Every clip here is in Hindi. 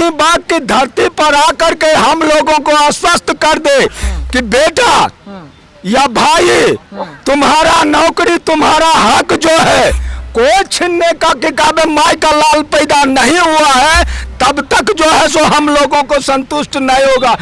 गर्दनी बाग की धरती पर आकर के हम लोगों को आश्वस्त कर दे कि बेटा या भाई, तुम्हारा नौकरी, तुम्हारा हक जो है कोई छीनने का किताबे माई का लाल पैदा नहीं हुआ है, तब तक जो है सो हम लोगों को संतुष्ट नहीं होगा।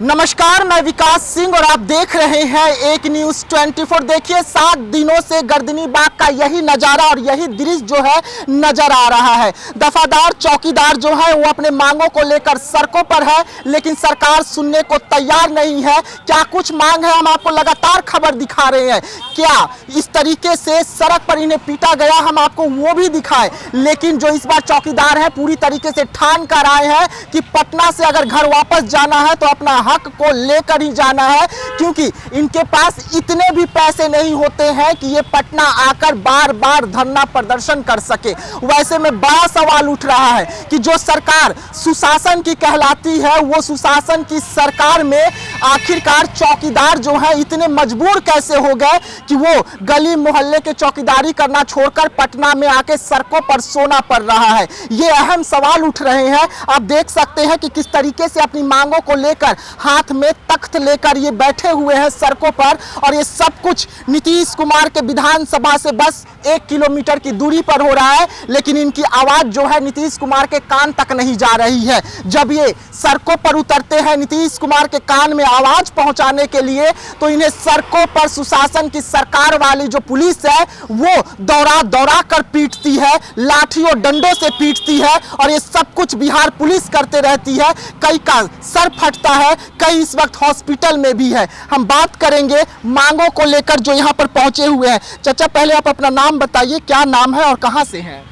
नमस्कार, मैं विकास सिंह और आप देख रहे हैं एक न्यूज 24। देखिए 7 दिनों से गर्दनी बाग का यही नजारा और यही दृश्य जो है नजर आ रहा है। दफादार चौकीदार जो है वो अपने मांगों को लेकर सड़कों पर है, लेकिन सरकार सुनने को तैयार नहीं है। क्या कुछ मांग है, हम आपको लगातार खबर दिखा रहे हैं। क्या इस तरीके से सड़क पर इन्हें पीटा गया, हम आपको वो भी दिखाए। लेकिन जो इस बार चौकीदार है पूरी तरीके से ठान कर आए हैं कि पटना से अगर घर वापस जाना है तो अपना हक को लेकर ही जाना है, क्योंकि इनके पास इतने भी पैसे नहीं होते हैं कि ये पटना आकर बार बार धरना प्रदर्शन कर सके। वैसे में बड़ा सवाल उठ रहा है कि जो सरकार सुशासन की कहलाती है, वो सुशासन की सरकार में आखिरकार चौकीदार जो है इतने मजबूर कैसे हो गए कि वो गली मोहल्ले के चौकीदारी करना छोड़कर पटना में आके सड़कों पर सोना पड़ रहा है। ये अहम सवाल उठ रहे हैं। आप देख सकते हैं कि किस तरीके से अपनी मांगों को लेकर हाथ में तख्त लेकर ये बैठे हुए हैं सड़कों पर, और ये सब कुछ नीतीश कुमार के विधानसभा से बस 1 किलोमीटर की दूरी पर हो रहा है, लेकिन इनकी आवाज जो है नीतीश कुमार के कान तक नहीं जा रही है। जब ये सड़कों पर उतरते हैं नीतीश कुमार के कान में आवाज पहुंचाने के लिए, तो इन्हें सड़कों पर सुशासन की सरकार वाली जो पुलिस है वो दौड़ा दौड़ा कर पीटती है, लाठी और डंडों से पीटती है, और ये सब कुछ बिहार पुलिस करते रहती है। कई का सर फटता है, कई इस वक्त हॉस्पिटल में भी है। हम बात करेंगे मांगों को लेकर जो यहाँ पर पहुंचे हुए हैं। चाचा, पहले आप अपना नाम बताइए, क्या नाम है और कहाँ से हैं?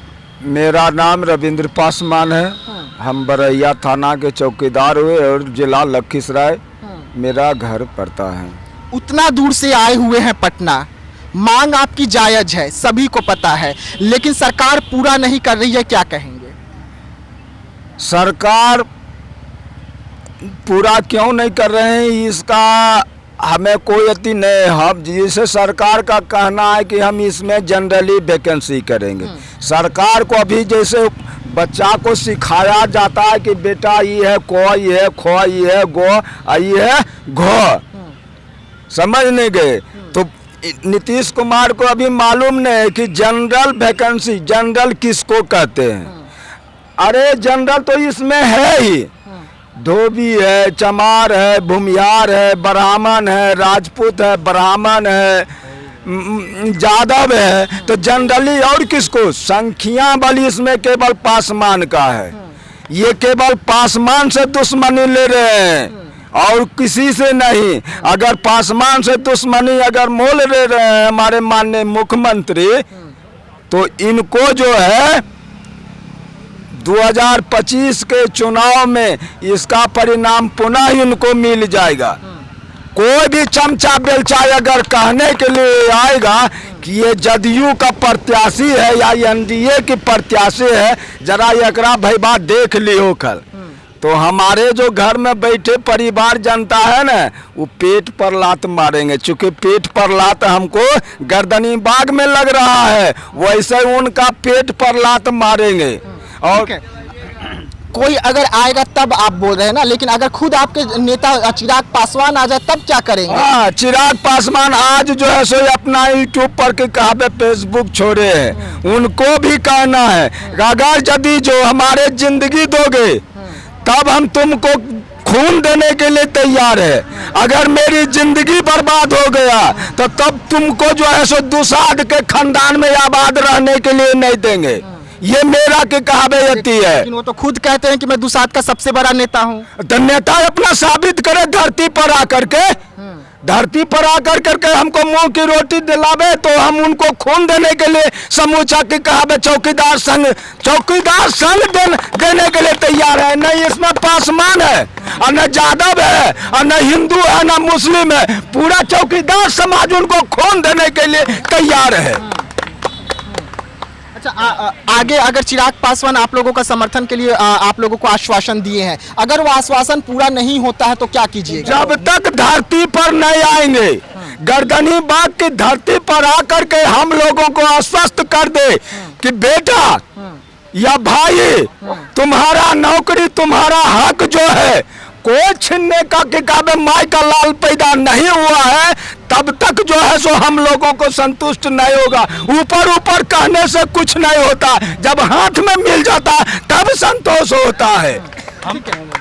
मेरा नाम रविंद्र पासवान है। हम बरैया थाना के चौकीदार हुए और जिला लखीसराय मेरा घर पड़ता है। उतना दूर से आए हुए हैं पटना, मांग आपकी जायज है, सभी को पता है, लेकिन सरकार पूरा नहीं कर रही है, क्या कहेंगे? सरकार पूरा क्यों नहीं कर रहे हैं इसका हमें कोई अति नहीं। हम जिसे सरकार का कहना है कि हम इसमें जनरली वैकेंसी करेंगे। सरकार को अभी जैसे बच्चा को सिखाया जाता है कि बेटा ये है को, ये है खो, ये है गो, ये है घो, समझ नहीं गए। तो नीतीश कुमार को अभी मालूम नहीं है कि जनरल वैकेंसी, जनरल किसको कहते हैं। अरे जनरल तो इसमें है ही, धोबी है, चमार है, भूमिहार है, ब्राह्मण है, राजपूत है, ब्राह्मण है, जादव है, तो जनरली और किसको? संख्या बल इसमें केवल पासवान का है। ये केवल पासवान से दुश्मनी ले रहे हैं और किसी से नहीं। अगर पासवान से दुश्मनी अगर मोल ले रहे हैं हमारे माननीय मुख्यमंत्री, तो इनको जो है 2025 के चुनाव में इसका परिणाम पुनः इनको मिल जाएगा। कोई भी चमचा बेलचा अगर कहने के लिए आएगा कि ये जदयू का प्रत्याशी है या एनडीए की प्रत्याशी है, जरा एकरा भैया देख लियो कल, तो हमारे जो घर में बैठे परिवार जनता है ना, वो पेट पर लात मारेंगे। चूंकि पेट पर लात हमको गर्दनी बाग में लग रहा है, वैसे उनका पेट पर लात मारेंगे। और कोई अगर आएगा तब आप बोल रहे हैं ना, लेकिन अगर खुद आपके नेता चिराग पासवान आ जाए तब क्या करेंगे? हाँ, चिराग पासवान आज जो है सो अपना यूट्यूब पर के कहावे फेसबुक छोड़े हैं, उनको भी कहना है अगर यदि जो हमारे जिंदगी दोगे तब हम तुमको खून देने के लिए तैयार है। अगर मेरी जिंदगी बर्बाद हो गया तो तब तुमको जो है सो दुसाध के खानदान में आबाद रहने के लिए नहीं देंगे। ये मेरा के कहावत है। लेकिन वो तो खुद कहते हैं कि मैं दुसाध का सबसे बड़ा नेता हूँ। तो नेता अपना साबित करे धरती पर आकर के, धरती पर आकर करके हमको मुंह की रोटी दिलावे तो हम उनको खून देने के लिए समूचा की कहावत चौकीदार संघ देने के लिए तैयार है। नहीं इसमें पासवान है और न जादव है और न हिंदू है न मुस्लिम है, पूरा चौकीदार समाज उनको खून देने के लिए तैयार है। अच्छा, आगे अगर चिराग पासवान आप लोगों का समर्थन के लिए आप लोगों को आश्वासन दिए हैं, अगर वो आश्वासन पूरा नहीं होता है तो क्या कीजिएगा? जब तक धरती पर नहीं आएंगे, गर्दनी बाग की धरती पर आकर के हम लोगों को आश्वस्त कर दे कि बेटा या भाई, तुम्हारा नौकरी, तुम्हारा हक जो है कोई छीनने का किताबे माई का लाल पैदा नहीं हुआ है, तब तक जो है सो हम लोगों को संतुष्ट नहीं होगा। ऊपर ऊपर कहने से कुछ नहीं होता, जब हाथ में मिल जाता तब संतोष होता है।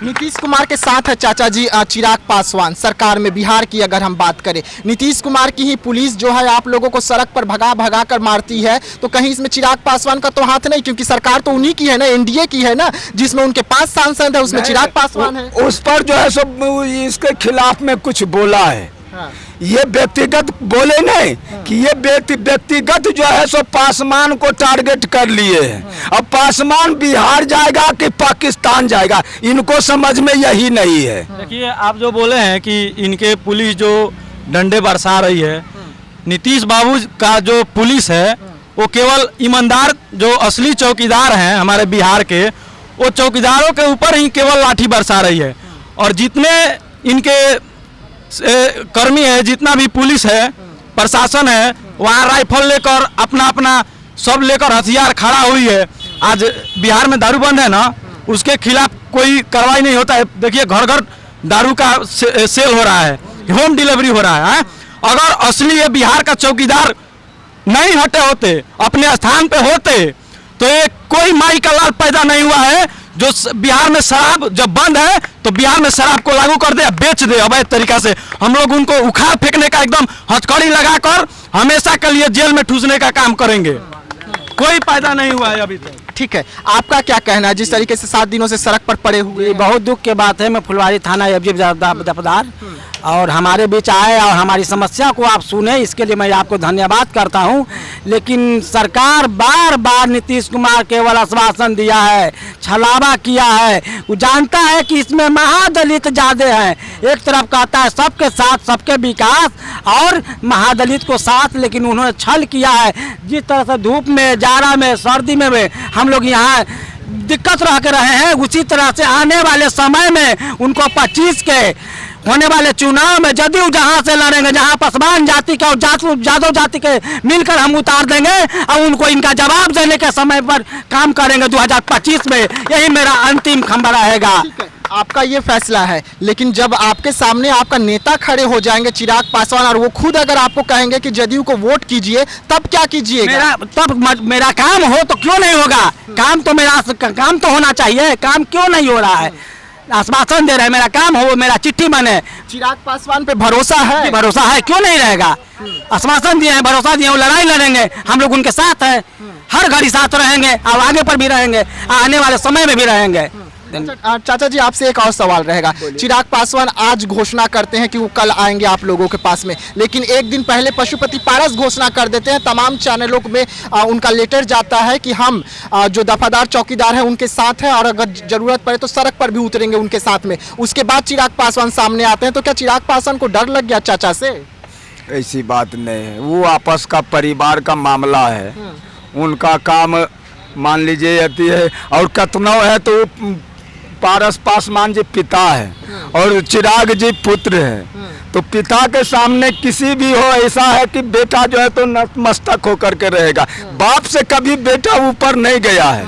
नीतीश कुमार के साथ है चाचा जी चिराग पासवान सरकार में। बिहार की अगर हम बात करें, नीतीश कुमार की ही पुलिस जो है आप लोगों को सड़क पर भगा भगा कर मारती है, तो कहीं इसमें चिराग पासवान का तो हाथ नहीं, क्योंकि सरकार तो उन्हीं की है ना, एनडीए की है ना, जिसमें उनके 5 सांसद है, उसमें चिराग पासवान है। उस पर जो है सो इसके खिलाफ में कुछ बोला है। हाँ। ये व्यक्तिगत बोले नहीं कि ये व्यक्तिगत जो है सो पासवान को टारगेट कर लिए हैं। अब पासवान बिहार जाएगा कि पाकिस्तान जाएगा, इनको समझ में यही नहीं है। देखिए, आप जो बोले हैं कि इनके पुलिस जो डंडे बरसा रही है, नीतीश बाबू का जो पुलिस है वो केवल ईमानदार जो असली चौकीदार हैं हमारे बिहार के, वो चौकीदारों के ऊपर ही केवल लाठी बरसा रही है। और जितने इनके कर्मी है, जितना भी पुलिस है, प्रशासन है, वहाँ राइफल लेकर अपना अपना सब लेकर हथियार खड़ा हुई है। आज बिहार में दारू बंद है ना, उसके खिलाफ कोई कार्रवाई नहीं होता है। देखिए, घर घर दारू का सेल हो रहा है, होम डिलीवरी हो रहा है। अगर असली ये बिहार का चौकीदार नहीं हटे होते, अपने स्थान पे होते, तो ये कोई माई का लाल पैदा नहीं हुआ है जो बिहार में शराब जब बंद है तो बिहार में शराब को लागू कर दे या बेच दे अवैध तरीका से। हम लोग उनको उखाड़ फेंकने का एकदम हथकड़ी लगाकर हमेशा के लिए जेल में ठूसने का काम करेंगे। कोई पैदा नहीं हुआ है अभी तक। ठीक है, आपका क्या कहना है जिस तरीके से 7 दिनों से सड़क पर पड़े हुए? बहुत दुख की बात है। मैं फुलवारी थाना एफजी दफदार और हमारे बीच आए और हमारी समस्या को आप सुने, इसके लिए मैं आपको धन्यवाद करता हूं। लेकिन सरकार बार बार नीतीश कुमार केवल आश्वासन दिया है, छलावा किया है। वो जानता है कि इसमें महादलित ज़्यादा हैं। एक तरफ कहता है सबके साथ सबके विकास और महादलित को साथ, लेकिन उन्होंने छल किया है। जिस तरह से धूप में, जाड़ा में, सर्दी में हम लोग यहाँ दिक्कत रह के रहे हैं, उसी तरह से आने वाले समय में उनको 25 के होने वाले चुनाव में जदयू जहां से लड़ेंगे, जहां पासवान जाति के और जादव जाति के मिलकर हम उतार देंगे और उनको इनका जवाब देने के समय पर काम करेंगे 2025 में। यही मेरा अंतिम खंबा रहेगा। आपका ये फैसला है, लेकिन जब आपके सामने आपका नेता खड़े हो जाएंगे चिराग पासवान और वो खुद अगर आपको कहेंगे कि जदयू को वोट कीजिए, तब क्या कीजिएगा? मेरा काम हो तो क्यों नहीं होगा? काम तो होना चाहिए। काम क्यों नहीं हो रहा है? आश्वासन दे रहे हैं, मेरा काम हो, मेरा चिट्ठी बने। चिराग पासवान पे भरोसा है? भरोसा है, क्यों नहीं रहेगा? आश्वासन दिए हैं, भरोसा दिए हैं, लड़ाई लड़ेंगे, हम लोग उनके साथ हैं, हर घड़ी साथ रहेंगे और आगे पर भी रहेंगे, आने वाले समय में भी रहेंगे। चाचा जी, आपसे एक और सवाल रहेगा। चिराग पासवान आज घोषणा करते हैं कि वो कल आएंगे आप लोगों के पास में, लेकिन एक दिन पहले पशुपति पारस घोषणा कर देते हैं। तमाम चैनलों में उनका लेटर जाता है कि हम जो दफादार चौकीदार हैं उनके साथ हैं और अगर जरूरत पड़े तो सड़क पर भी उतरेंगे उनके साथ में। उसके बाद चिराग पासवान सामने आते हैं, तो क्या चिराग पासवान को डर लग गया चाचा से? ऐसी बात नहीं है, वो आपस का परिवार का मामला है। उनका काम मान लीजिए यदि है और कतनौ है तो पारस पासवान जी पिता है और चिराग जी पुत्र है। तो पिता के सामने किसी भी हो ऐसा है कि बेटा जो है तो नतमस्तक होकर के रहेगा। बाप से कभी बेटा ऊपर नहीं गया है,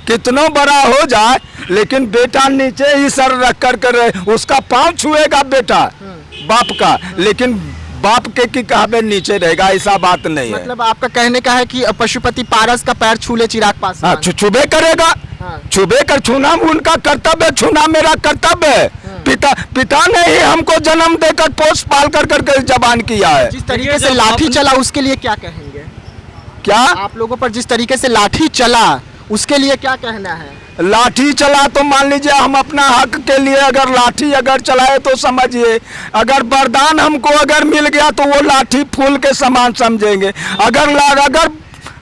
कितना बड़ा हो जाए लेकिन बेटा नीचे ही सर रख कर रहे। उसका पाँव छुएगा बेटा बाप का, लेकिन बाप के की कहावे नीचे रहेगा, ऐसा बात नहीं है। मतलब आपका कहने का है कि पशुपति पारस का पैर छू ले चिराग पासवान? हाँ, छुबे करेगा। छुबे कर, छूना उनका कर्तव्य, छूना मेरा कर्तव्य है। पिता ने ही हमको जन्म देकर पोष पाल कर करके जवान किया है। जिस तरीके से लाठी चला उसके लिए क्या कहेंगे? क्या आप लोगों पर जिस तरीके से लाठी चला उसके लिए क्या कहना है? लाठी चला तो मान लीजिए हम अपना हक के लिए अगर लाठी अगर चलाए तो समझिए, अगर वरदान हमको अगर मिल गया तो वो लाठी फूल के समान समझेंगे। अगर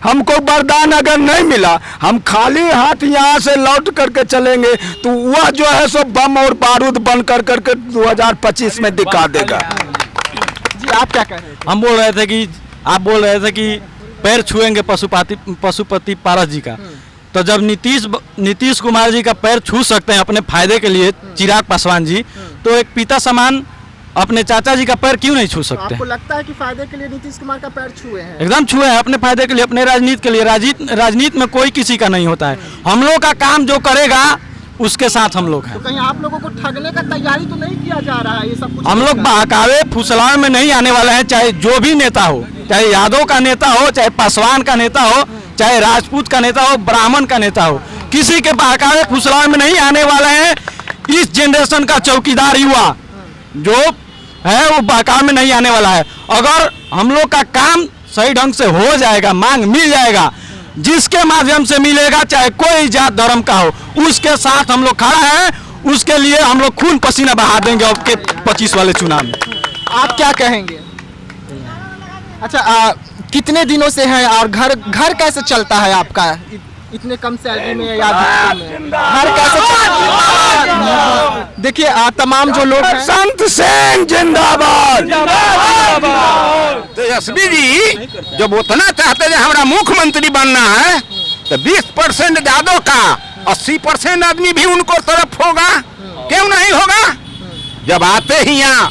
हमको वरदान अगर नहीं मिला, हम खाली हाथ यहाँ से लौट करके चलेंगे तो वह जो है सो बम और बारूद बन कर करके 2025 में दिखा देगा। जी, आप क्या कह रहे थे? हम बोल रहे थे कि पैर छुएंगे पशुपति पारस जी का, तो जब नीतीश कुमार जी का पैर छू सकते हैं अपने फायदे के लिए चिराग पासवान जी, तो एक पिता समान अपने चाचा जी का पैर क्यों नहीं छू सकते? आपको लगता है कि फायदे के लिए नीतीश कुमार का पैर छुए हैं? एकदम छुए हैं, अपने फायदे के लिए, अपने राजनीति के लिए। राजनीति में कोई किसी का नहीं होता है। हम लोग का काम जो करेगा उसके साथ हम लोग हैं। तो कहीं आप लोगों को ठगने का तैयारी तो नहीं किया जा रहा है? ये सब कुछ हम लोग बहकावे फुसलावे में नहीं आने वाले हैं, चाहे जो भी नेता हो, चाहे यादव का नेता हो, चाहे पासवान का नेता हो, चाहे राजपूत का नेता हो, ब्राह्मण का नेता हो, किसी के बहकावे फुसलावे में नहीं आने वाले हैं। इस जनरेशन का चौकीदार युवा जो है वो बहकावे में नहीं आने वाला है। अगर हम लोग का काम सही ढंग से हो जाएगा, मांग मिल जाएगा, जिसके माध्यम से मिलेगा, चाहे कोई जात धर्म का हो, उसके साथ हम लोग खड़ा है। उसके लिए हम लोग खून पसीना बहा देंगे अब के 25 वाले चुनाव में। आप क्या कहेंगे? अच्छा, कितने दिनों से हैं और घर कैसे चलता है आपका? इतने कम सैलरी में या घर कैसे चलता है? देखिए तमाम जो लोग हैं, संत सिंह जिंदाबाद। तेजस्वी जी जब उतना चाहते हैं हमारा मुख्यमंत्री बनना है तो 20% यादव का 80% आदमी भी उनको तरफ होगा, क्यों नहीं होगा? जब आते ही यहाँ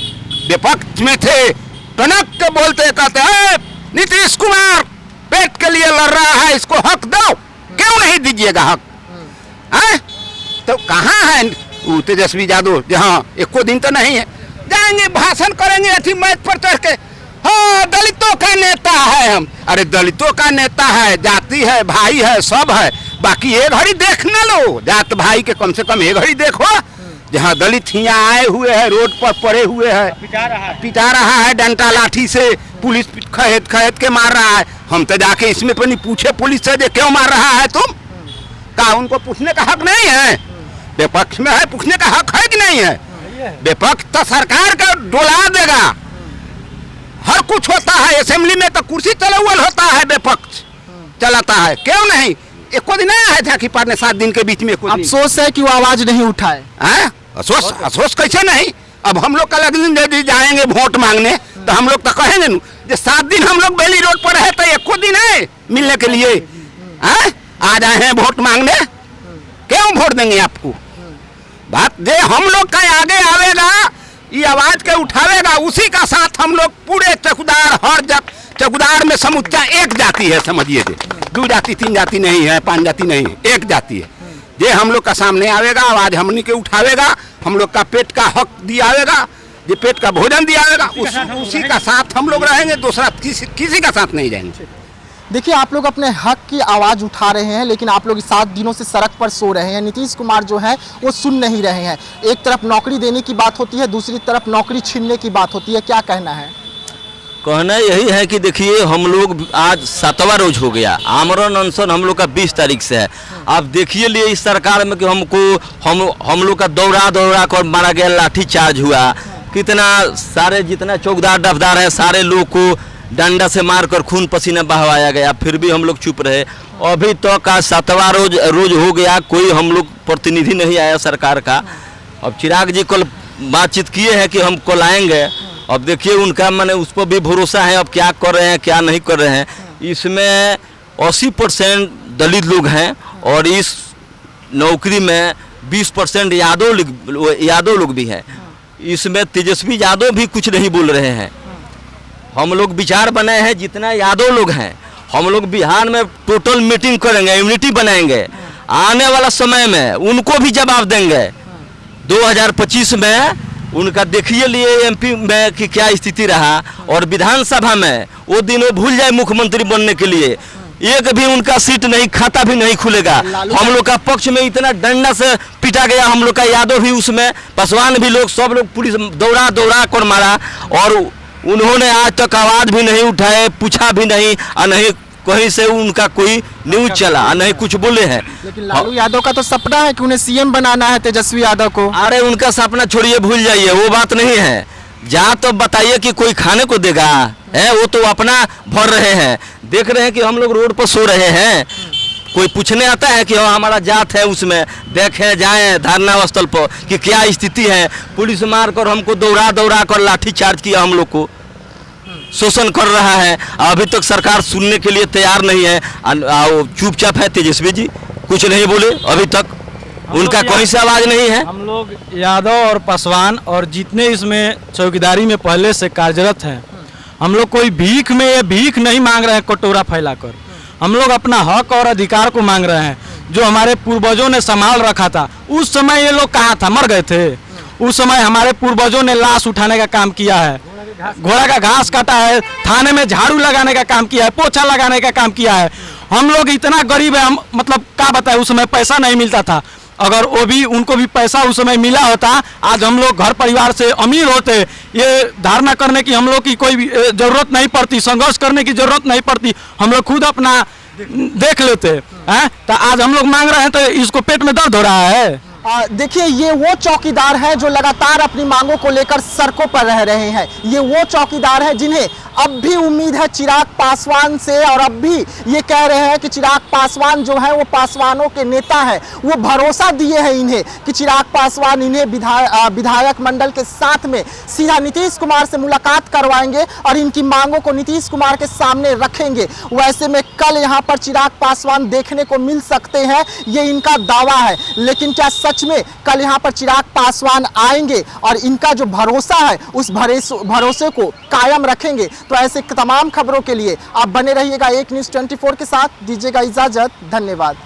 विपक्ष में थे, टनक के बोलते कहते हैं नीतीश कुमार पेट के लिए लड़ रहा है, इसको हक दो, क्यों नहीं दीजिएगा हक? है तो कहाँ है वो तेजस्वी यादव? जहाँ एको दिन तो नहीं है, जाएंगे भाषण करेंगे अथी मैच पर चढ़ के, हाँ दलितों का नेता है हम। अरे दलितों का नेता है, जाति है, भाई है, सब है, बाकी एक घड़ी देख न लो, जात भाई के कम से कम एक घड़ी देखो। जहाँ दलित यहाँ आए हुए हैं, रोड पर पड़े हुए हैं, पिटा रहा है डंडा लाठी से, पुलिस खहेद खहेद के मार रहा है। हम तो जाके इसमें पर नहीं पूछे पुलिस से जे क्यों मार रहा है तुम? का उनको पूछने का हक नहीं है? विपक्ष में है, पूछने का हक है कि नहीं है? विपक्ष तो सरकार का डोला देगा, हर कुछ होता है। असेंबली में तो कुर्सी चलौल होता है, विपक्ष चलाता है, क्यों नहीं? एको दिन आया है झांकी पारने 7 दिन के बीच में। अफसोस है कि वो आवाज नहीं उठाए। अफसोस कैसे नहीं? अब हम लोग कल दिन यदि जाएंगे वोट मांगने तो हम लोग तो कहेंगे न, 7 दिन हम लोग बेली रोड पर रहे तो एको दिन है मिलने के लिए, आज आए हैं वोट मांगने, क्यों वोट देंगे आपको? बात दे हम लोग का आगे आवेगा, ये आवाज के उठावेगा, उसी का साथ हम लोग पूरे चौकीदार, हर चौकीदार में समुच्चा एक जाति है, समझिए, 2 जाति 3 जाति नहीं है, 5 जाति नहीं है, एक जाति है। ये हम लोग का सामने आवेगा, आवाज हमनी के उठावेगा, हम लोग का पेट का हक दियावेगा, ये पेट का भोजन दियावेगा, उसी का साथ हम लोग रहेंगे, दूसरा किसी का साथ नहीं जाएंगे। देखिए आप लोग अपने हक की आवाज़ उठा रहे हैं, लेकिन आप लोग 7 दिनों से सड़क पर सो रहे हैं। नीतीश कुमार जो है वो सुन नहीं रहे हैं। एक तरफ नौकरी देने की बात होती है, दूसरी तरफ नौकरी छीनने की बात होती है। क्या कहना है? कहना यही है कि देखिए हम लोग आज 7वां रोज हो गया, आमरण अनशन हम लोग का 20 तारीख से है। आप देखिए लिए इस सरकार में कि हम लोग का दौड़ा कर मारा गया, लाठी चार्ज हुआ, कितना सारे जितना चौकीदार डफदार है सारे लोग को डंडा से मारकर खून पसीना बहवाया गया, फिर भी हम लोग चुप रहे। अभी तो का 7वां रोज हो गया, कोई हम लोग प्रतिनिधि नहीं आया सरकार का। अब चिराग जी कल बातचीत किए हैं कि हम कल आएंगे, अब देखिए उनका मैंने उस पर भी भरोसा है, अब क्या कर रहे हैं क्या नहीं कर रहे हैं। इसमें 80% दलित लोग हैं और इस नौकरी में 20% यादव लोग भी हैं। इसमें तेजस्वी यादव भी कुछ नहीं बोल रहे हैं। हम लोग विचार बनाए हैं, जितना यादव लोग हैं हम लोग बिहार में टोटल मीटिंग करेंगे, यूनिटी बनाएंगे, आने वाला समय में उनको भी जवाब देंगे। 2025 में उनका देखिए लिए एमपी में कि क्या स्थिति रहा, और विधानसभा में वो दिन वो भूल जाए मुख्यमंत्री बनने के लिए, एक भी उनका सीट नहीं, खाता भी नहीं खुलेगा। हम लोग का पक्ष में इतना डंडा से पीटा गया, हम लोग का यादव भी उसमें, पासवान भी लोग, सब लोग पुलिस दौड़ा कर मारा, और उन्होंने आज तक आवाज भी नहीं उठाए, पूछा भी नहीं, और नहीं कहीं से उनका कोई न्यूज चला, नहीं कुछ बोले हैं। लेकिन लालू यादव का तो सपना है कि उन्हें सीएम बनाना है, तेजस्वी यादव को। अरे उनका सपना छोड़िए, भूल जाइए, वो बात नहीं है। जहाँ तो बताइए कि कोई खाने को देगा, है वो तो अपना भर रहे हैं। देख रहे हैं कि हम लोग रोड पर सो रहे हैं, कोई पूछने आता है कि हमारा जात है, उसमें देखें जाएं धरना स्थल पर कि क्या स्थिति है। पुलिस मार कर हमको दौड़ा कर लाठी चार्ज किया, हम लोग को शोषण कर रहा है। अभी तक सरकार सुनने के लिए तैयार नहीं है, चुपचाप है। तेजस्वी जी कुछ नहीं बोले अभी तक। उनका कोई से आवाज नहीं है। हम लोग यादव और पासवान और जितने इसमें चौकीदारी में पहले से कार्यरत हैं, हम लोग कोई भीख में ये भीख नहीं मांग रहे हैं कटोरा फैलाकर। हम लोग अपना हक और अधिकार को मांग रहे हैं जो हमारे पूर्वजों ने संभाल रखा था। उस समय ये लोग कहाँ था, मर गए थे। उस समय हमारे पूर्वजों ने लाश उठाने का काम किया है, घोड़ा का घास काटा है, थाने में झाड़ू लगाने का काम किया है, पोछा लगाने का काम किया है। हम लोग इतना गरीब है, हम मतलब क्या बताए, उस समय पैसा नहीं मिलता था। अगर वो भी उनको भी पैसा उस समय मिला होता, आज हम लोग घर परिवार से अमीर होते। ये धारणा करने की हम लोग की कोई जरूरत नहीं पड़ती, संघर्ष करने की जरूरत नहीं पड़ती, हम लोग खुद अपना देख लेते हैं। तो आज हम लोग मांग रहे हैं तो इसको पेट में दर्द हो रहा है। देखिए, ये वो चौकीदार हैं जो लगातार अपनी मांगों को लेकर सड़कों पर रह रहे हैं। ये वो चौकीदार हैं जिन्हें अब भी उम्मीद है चिराग पासवान से, और अब भी ये कह रहे हैं कि चिराग पासवान जो है वो पासवानों के नेता हैं। वो भरोसा दिए हैं इन्हें कि चिराग पासवान इन्हें विधायक मंडल के साथ में सीधा नीतीश कुमार से मुलाकात करवाएंगे और इनकी मांगों को नीतीश कुमार के सामने रखेंगे। वैसे में कल यहाँ पर चिराग पासवान देखने को मिल सकते हैं, ये इनका दावा है। लेकिन क्या सच में कल यहाँ पर चिराग पासवान आएंगे और इनका जो भरोसा है उस भरोसे को कायम रखेंगे? तो ऐसे तमाम खबरों के लिए आप बने रहिएगा एक न्यूज़ 24 के साथ। दीजिएगा इजाजत, धन्यवाद।